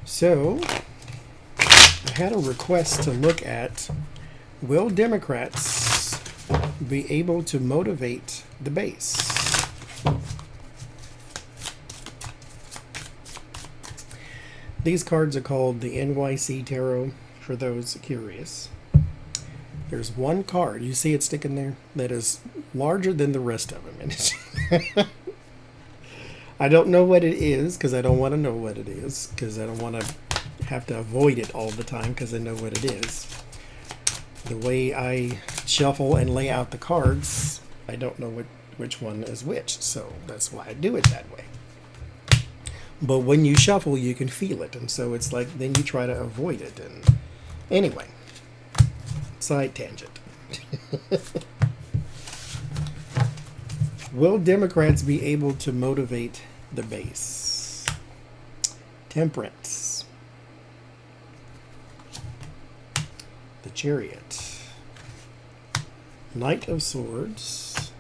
So, I had a request to look at, will Democrats be able to motivate the base? These cards are called the NYC Tarot, for those curious. There's one card, you see it sticking there, that is larger than the rest of them. And I don't know what it is, because I don't want to know what it is, because I don't want to have to avoid it all the time, because I know what it is. The way I shuffle and lay out the cards, I don't know which one is which, so that's why I do it that way. But when you shuffle, you can feel it, and so it's like, then you try to avoid it. And anyway, side tangent. Will Democrats be able to motivate the base? Temperance. The Chariot. Knight of Swords.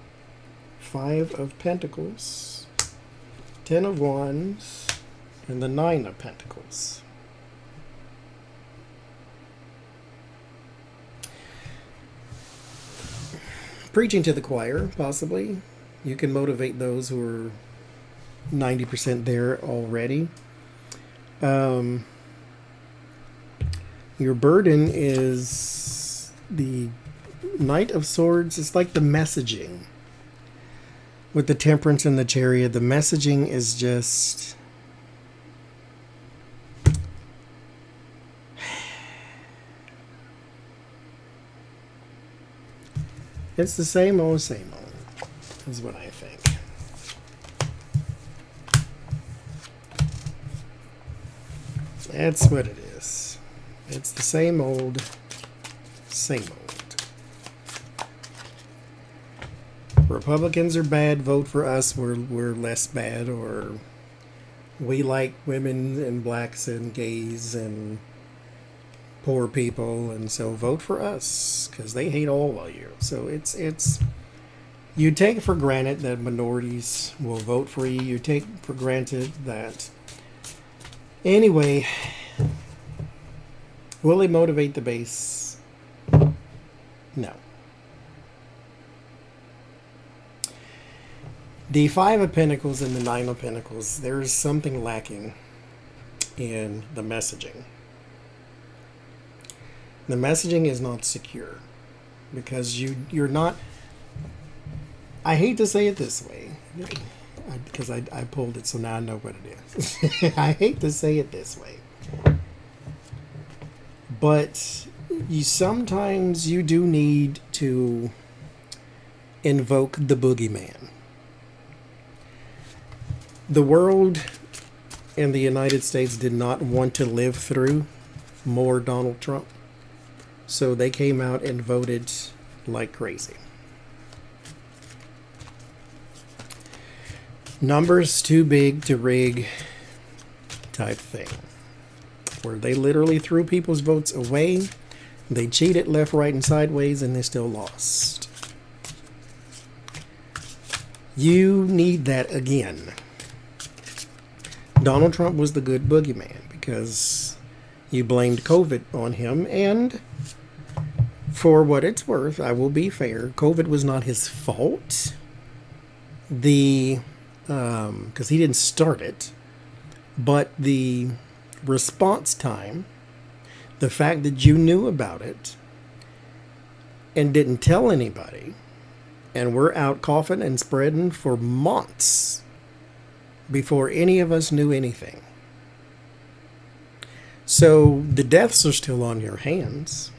5 of Pentacles. 10 of Wands. And the 9 of Pentacles. Preaching to the choir, possibly. You can motivate those who are 90% there already. Your burden is the Knight of Swords. It's like the messaging. With the Temperance and the Chariot, the messaging is just... it's the same old, is what I think. That's what it is. It's the same old, same old. Republicans are bad, vote for us, we're less bad, or we like women and blacks and gays and poor people, and so vote for us because they hate all of you. So it's you take for granted that minorities will vote for you. You take for granted that anyway. Will they motivate the base? No. The 5 of Pentacles and the 9 of Pentacles, there's something lacking in the messaging. The messaging is not secure because you're not... I hate to say it this way because I pulled it, so now I know what it is. I hate to say it this way. But sometimes you do need to invoke the boogeyman. The world and the United States did not want to live through more Donald Trump. So they came out and voted like crazy. Numbers too big to rig type thing. Where they literally threw people's votes away. They cheated left, right, and sideways, and they still lost. You need that again. Donald Trump was the good boogeyman because you blamed COVID on him, and for what it's worth, I will be fair, COVID was not his fault. Because he didn't start it, but the response time, the fact that you knew about it and didn't tell anybody, and we're out coughing and spreading for months before any of us knew anything. So the deaths are still on your hands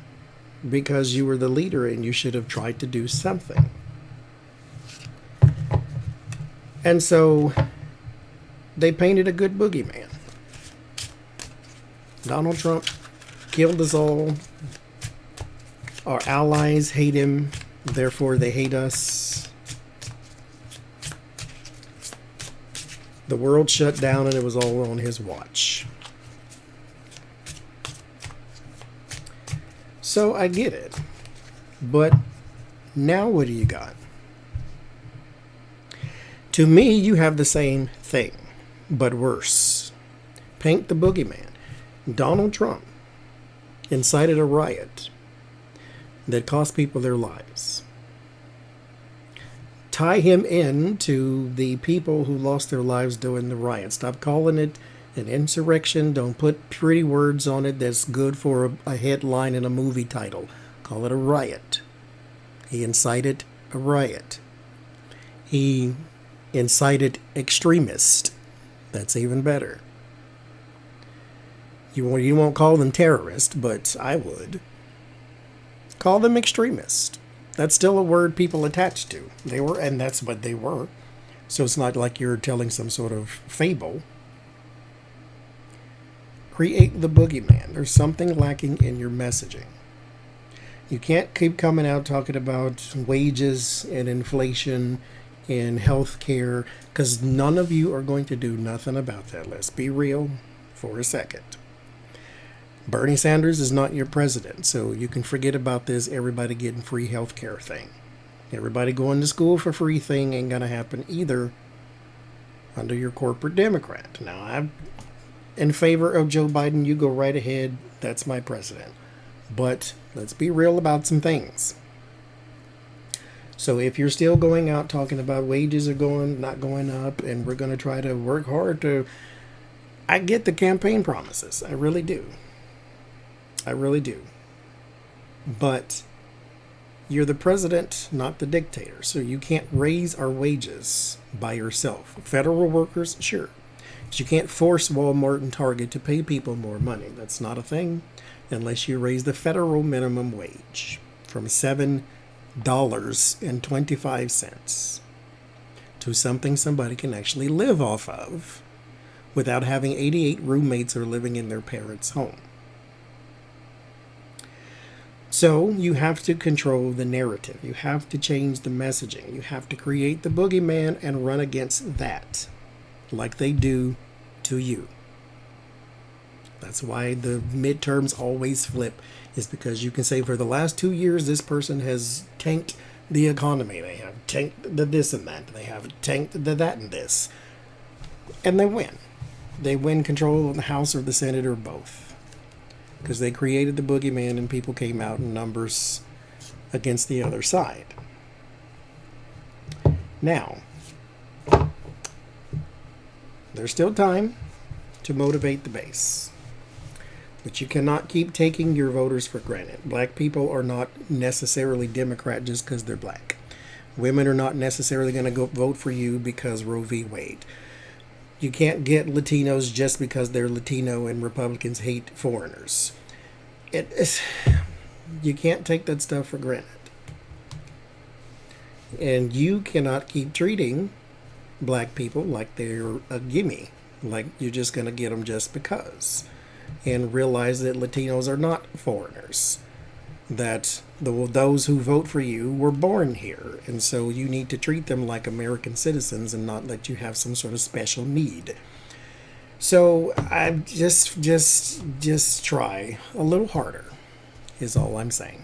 because you were the leader and you should have tried to do something. And so they painted a good boogeyman. Donald Trump killed us all. Our allies hate him, therefore they hate us. The world shut down and it was all on his watch. So I get it. But now what do you got? To me, you have the same thing, but worse. Paint the boogeyman. Donald Trump incited a riot that cost people their lives. Tie him in to the people who lost their lives doing the riot. Stop calling it an insurrection. Don't put pretty words on it that's good for a headline in a movie title. Call it a riot. He incited a riot. He incited extremists. That's even better. You won't call them terrorists, but I would. Call them extremists. That's still a word people attach to. They were, and that's what they were. So it's not like you're telling some sort of fable. Create the boogeyman. There's something lacking in your messaging. You can't keep coming out talking about wages and inflation and health care, because none of you are going to do nothing about that. Let's be real for a second. Bernie Sanders is not your president, so you can forget about this everybody getting free health care thing. Everybody going to school for free thing ain't going to happen either under your corporate Democrat. Now, I'm in favor of Joe Biden. You go right ahead. That's my president. But let's be real about some things. So if you're still going out talking about wages are not going up, and we're going to try to work hard to... I get the campaign promises. I really do. I really do. But you're the president, not the dictator. So you can't raise our wages by yourself. Federal workers, sure. But you can't force Walmart and Target to pay people more money. That's not a thing unless you raise the federal minimum wage from $7.25 to something somebody can actually live off of without having 88 roommates or living in their parents' home. So you have to control the narrative. You have to change the messaging. You have to create the boogeyman and run against that like they do to you. That's why the midterms always flip, is because you can say for the last 2 years, this person has tanked the economy. They have tanked the this and that. They have tanked the that and this. And they win. They win control of the House or the Senate or both. Because they created the boogeyman and people came out in numbers against the other side. Now, there's still time to motivate the base. But you cannot keep taking your voters for granted. Black people are not necessarily Democrat just because they're black. Women are not necessarily going to go vote for you because Roe v. Wade. You can't get Latinos just because they're Latino and Republicans hate foreigners. You can't take that stuff for granted. And you cannot keep treating black people like they're a gimme, like you're just going to get them just because. And realize that Latinos are not foreigners. That those who vote for you were born here, and so you need to treat them like American citizens and not let you have some sort of special need. So I just try a little harder, is all I'm saying.